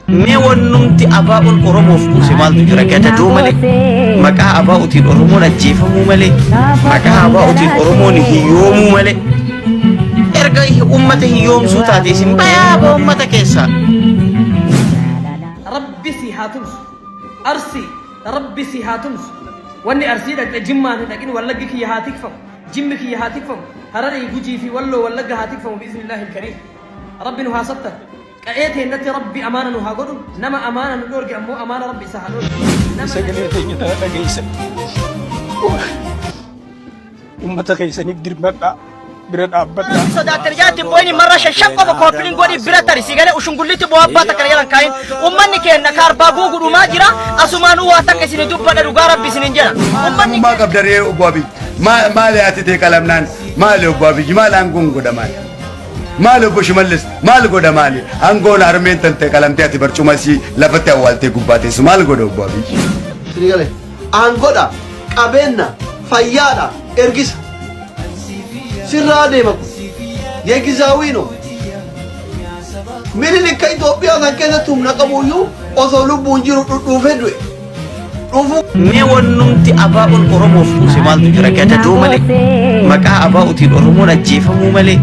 Mee wannumti abaa'uun Oromoof kuuse maaltu jira gadadoo malee maqaa abaa'uutiin Oromoon ajjeefamuu malee maqaa abaa'uutiin Oromoon hiyyoomuu malee erga ummata hiyyoomsuu taate isin bayaaba ummata keessaa. Rabbi si haa tumsu arsi rabbi si haa tumsu wanni arsii dhaqxe jimmaan hin dhaqin wallaggi kiyya haa tikfamu jimmi kiyya haa tikfamu hararii gujii fi walloo wallagga haa tikfamu biiznillaahi ilkariim rabbi nu haa sattan. كأيتي نتي ربي أمانة نهاجرون نما أمانة نورج أمو أمانة ربي سهلون سجلتي نتانا جيسا أمتك جيسا نقدر مبع برد أبدا صدق رجعت بويني مرة شقة بكوبلين قولي برد تري سيجارة وشنقولي تبوا أبا تكريلا كاين أمني كأن نكار باغو قدو ما جرا أسمانو واتك سندوب بدر وغارب بسنجنا أمني ما قبل ريه أبوابي ما لياتي تكلمنان ما له أبوابي ما لانقون قدمان مالو بشملس مال غودا مالي انغون ارمين تنت كلامتي اتي برچماسي لفته والتي غباتي سمال غودا بابي سريغله انغودا قبنا فيادا ارغيس سرادي مكو يغزاوينو ميرلي كاي توبيا كان توم نقبويو اوسولو بونجيرو دوفدوي Mee wannumti abaa'uun Oromoof kuuse maaltu jira gadadoo malee maqaa abaa'uutiin Oromoon ajjeefamuu malee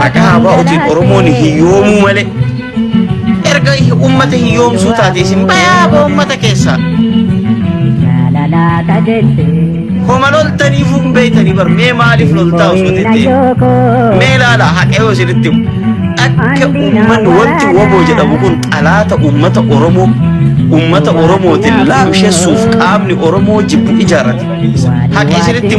maqaa abaa'uutiin Oromoon hiyyoomuu malee erga ummata hiyyoomsuu taate isin bayaaba ummata keessaa. Homa loltaniifuu hin beeytanii bar mee maaliif loltaa osoo jettee mee ilaala haqee yoo isinitti akka uummanni wanti woboo jedhamu kun xalaata ummata Oromoo ummata Oromootiin laamsheessuuf qaamni Oromoo jibbu ijaarrate haqee isinitti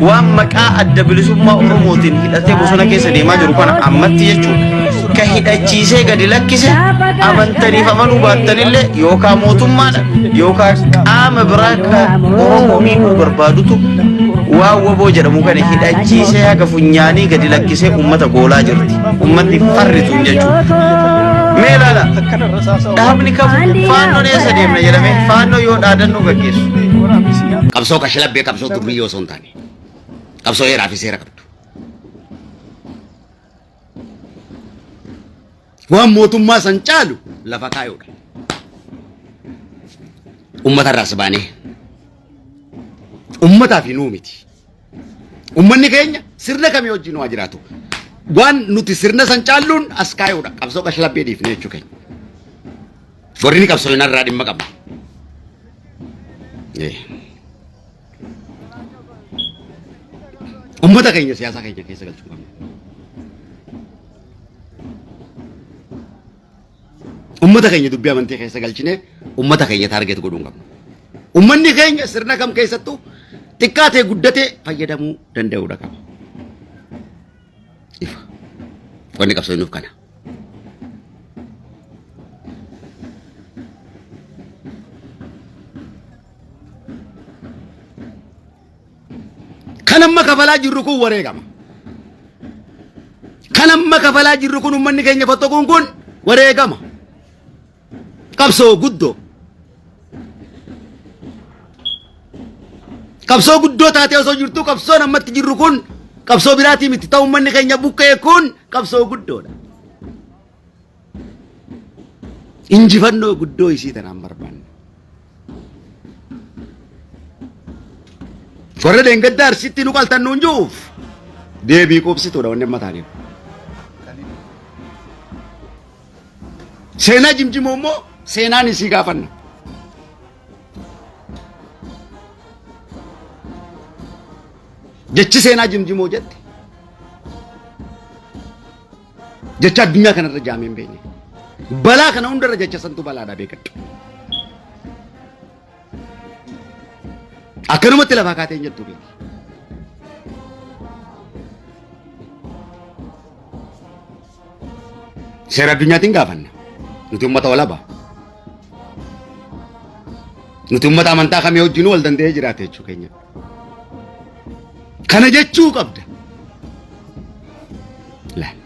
waan maqaa adda bilisummaa Oromootiin hidhatee bosona keessa deemaa jiru kana ammatti jechuudha ka hidhachiisee gadi lakkise amantaniif amanuu baattanillee yookaan mootummaadha yookaan qaama biraa ka Oromoo miidhuu barbaadutu waan woboo jedhamu kana hidhachiisee haga funyaanii gadi lakkisee ummata goolaa jirti ummanni farritu jechuudha. Meelala dhaabni kamu faanoo neessa deemna jedhame faanoo yoo dhaadannoo gaggeessu. Qabsoo kashlabbee qabsoo durbiyyoo osoo hin taane qabsoo heeraa fi seera qabdu. Waan mootummaa san caalu lafa kaayoodha. Ummata irraas baanee ummataa fi nuu miti. Ummanni keenya sirna kamii wajjin waa jiraatu. Waan nuti sirna san caalluun as kaayoodha. Qabsoo kashlabbee dhiifne jechuu keenya. Warri qabsoo hin irraa dhimma qabna. Ummata keenya siyaasa keenya keessa galchuu qabna. Ummata keenya dubbii amantii keessa galchine ummata keenya taargeet godhuun qabna. Ummanni keenya sirna kam keessattuu xiqqaatee guddatee fayyadamuu danda'uudha qaba. Ifa. Wanni qabsoo nuuf kana. Kan amma kafalaa jirru kun wareegama. Kan amma kafalaa jirru kun ummanni keenya fottoquun kun wareegama. Qabsoo guddoo. Qabsoo guddoo taatee osoo jirtu qabsoon ammatti jirru kun qabsoo biraatii miti ta'u ummanni keenya buqqee kun qabsoo guddoodha. Injifannoo guddoo isii tanaan barbaanne. Warra deengaddaa arsitti nu qaltan nuun juuf deebii qubsituudha wanni amma taaniif. Seenaa jimjimoo immoo seenaan isii gaafanna. Jechi seenaa jimjimoo jette jecha addunyaa kanarra jaamee hin beekne. Balaa kana hundarra jecha santu balaadha beekadhu. Akkanumatti lafaa kaatee hin jettu beeki. Seera addunyaatiin gaafanna. Nuti uummata walaba. Nuti uummata amantaa kamii wajjin wal danda'ee jiraate jechuu keenya. Kana jechuu qabda. Laal.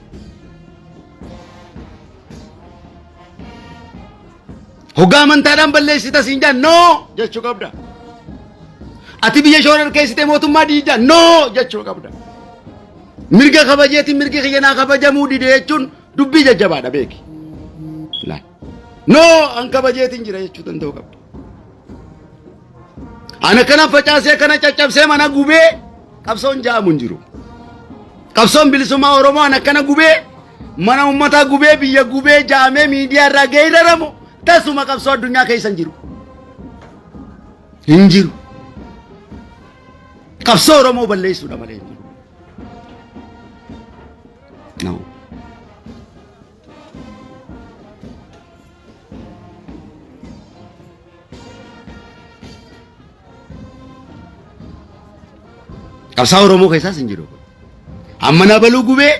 Hoggaa amantaadhaan balleessita siin jaan noo jechuu qabda. Ati biyya shooran keessitee mootummaa diidaa noo jechuu qabda. Mirga kabajeetiin mirgi kiyyanaa kabajamuu dide jechuun dubbii jajjabaadha beeki. Laal. No an kabajeetiin jira jechuu danda'u qabdu. Ana kana facaasee kana caccabsee mana gubee qabsoon ja'amu hin jiru. Qabsoon bilisummaa Oromoo ana kana gubee mana uummataa gubee biyya gubee ja'amee miidiyaa irraa geeraramu tasuma qabsoo addunyaa keessa hin jiru. Hin jiru. Qabsoo Oromoo balleessuudha malee. No. Qabsaa Oromoo keessaas hin jiru. Ammana baluu gubee,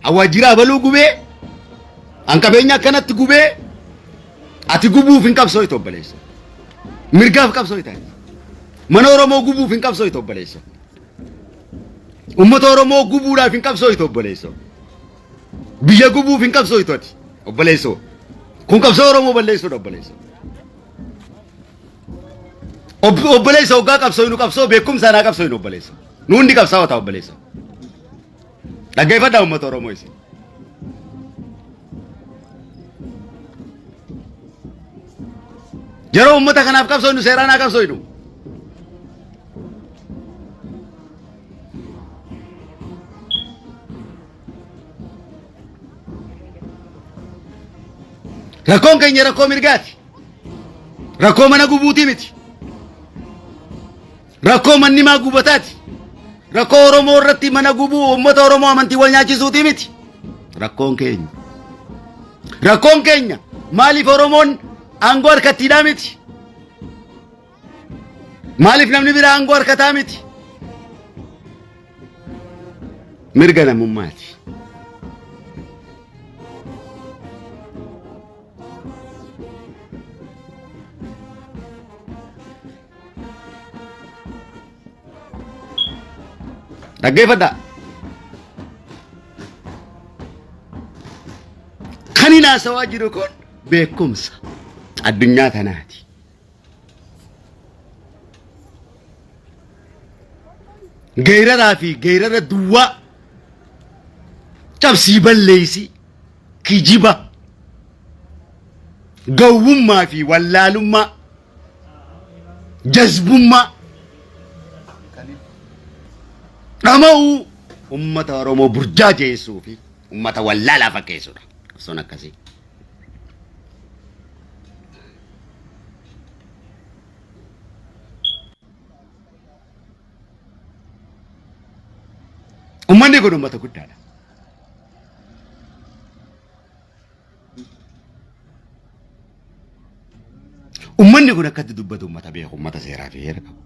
awwaajjira baluu gubee, an qabeenya akkanatti gubee, ati gubuuf hin qabsoo itti obboleessa. Mirgaaf qabsoo itti. Mana Oromoo gubuuf hin qabsoo itti obboleessa. Uummata Oromoo gubuudhaaf hin qabsoo itti obboleessa. Biyya gubuuf hin qabsoo itti obboleessa. Kun qabsoo Oromoo balleessuudha obboleessa. Obboleessa hoggaa qabsoo inu qabsoo beekumsa naa qabsoo inu obboleessa. Nuundi qabsaa wata obboleessa. Dhaggeeffadhaa uummata Oromoo isin. Yeroo uummata kanaaf qabsoo inu seeraan haa qabsoo inu. Rakkoon keenya rakkoo mirgaati. Rakkoo mana gubuutii miti. Rakkoo manni maa gubataati. Rakkoo Oromoo irratti mana gubuu uummata Oromoo amantii wal nyaachisuutii miti. Rakkoon keenya. Rakkoon keenya maaliif Oromoon aangoo harkattiidhaa miti? Maaliif namni biraa aangoo harkataa miti? Mirga namummaati. Dhaggeeffadhaa. Kan hin haasawaa jiru kun beekumsa addunyaa tanaati. Geeraraa fi geerara duwwaa cabsii balleessi kijiba gowwummaa fi wallaalummaa jazbummaa dhama'uu ummata Oromoo burjaa jeessuu fi ummata wallaalaa fakkeessuudha. Qabsoon akkasii. Ummanni kun ummata guddaadha. Ummanni kun akkatti dubbatu ummata beeku, ummata seeraa fi heera qabu.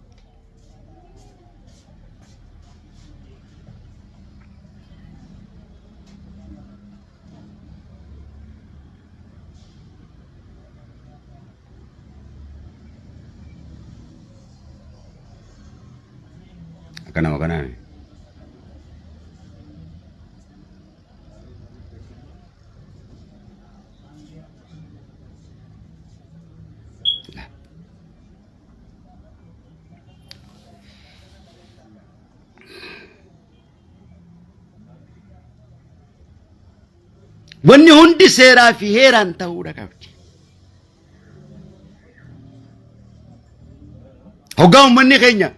Akkanama kanaani. Wanni hundi seeraa fi heeraan ta'uudha qabdi. Hoggaa uummanni keenya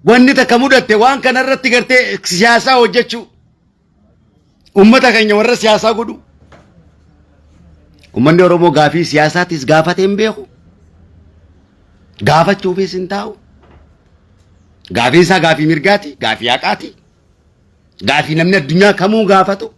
wanni takka mudatte waan kanarratti gartee siyaasaa hojjechuu uummata keenya warra siyaasaa godhu. Uummanni Oromoo gaafii siyaasaatis gaafatee hin beeku. Gaafachuufis hin taa'u. Gaafiin isaa gaafii mirgaati, gaafii haqaati. Gaafii namni addunyaa kamuu gaafatu.